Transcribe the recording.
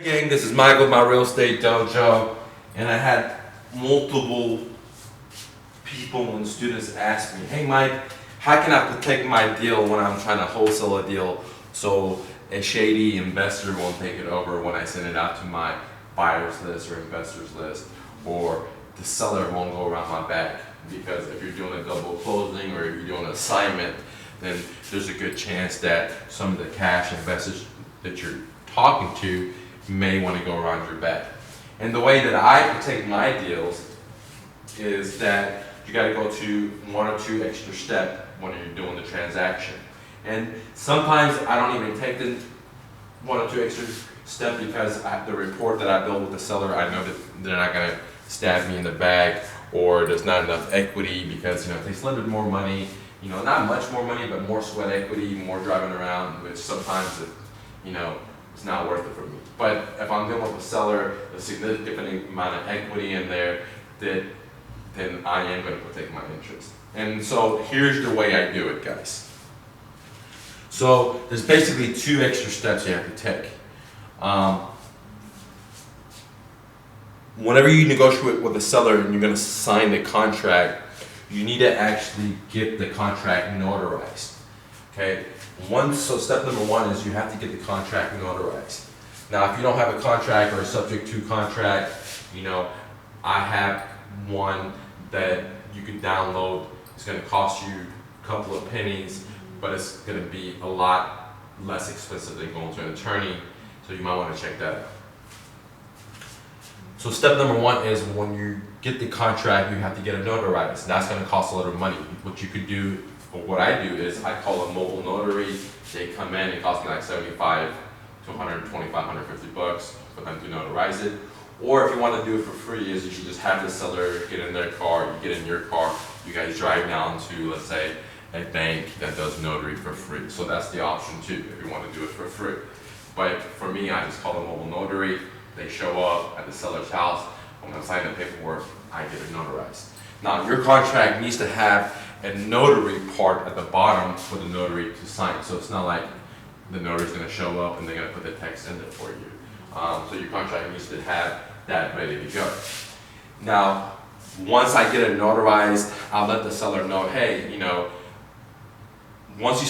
Gang, this is Michael, my real estate dojo, and I had multiple people and students ask me, hey Mike, how can I protect my deal when I'm trying to wholesale a deal so a shady investor won't take it over when I send it out to my buyers list or investors list, or the seller won't go around my back? Because if you're doing a double closing or if you're doing an assignment, then there's a good chance that some of the cash investors that you're talking to may want to go around your back. And the way that I protect my deals is that you got to go to one or two extra steps when you're doing the transaction. And sometimes I don't even take the one or two extra steps because the report that I build with the seller, I know that they're not going to stab me in the back, or there's not enough equity because, if they slip a little bit more money, not much more money, but more sweat equity, more driving around, which sometimes it's not worth it for me. But if I'm dealing with a seller, a significant amount of equity in there, then I am going to protect my interest. And so here's the way I do it, guys. So there's basically two extra steps you have to take. Whenever you negotiate with a seller and you're going to sign the contract, you need to actually get the contract notarized. Okay. So step number one is you have to get the contract notarized. Now, if you don't have a contract or a subject to contract, I have one that you can download. It's going to cost you a couple of pennies, but it's going to be a lot less expensive than going to an attorney. So you might want to check that out. So step number one is when you get the contract, you have to get it notarized. That's going to cost a little money. What you could do, or what I do, is I call a mobile notary. They come in, it costs me like $75 to $125, $150 for them to notarize it. Or if you want to do it for free, is you should just have the seller get in their car, you get in your car, you guys drive down to, let's say, a bank that does notary for free. So that's the option too, if you want to do it for free. But for me, I just call a mobile notary. They show up at the seller's house. When I sign the paperwork, I get it notarized. Now, your contract needs to have a notary part at the bottom for the notary to sign. So it's not like the notary's going to show up and they're going to put the text in there for you. So your contract needs to have that ready to go. Now, once I get it notarized, I'll let the seller know, hey, once you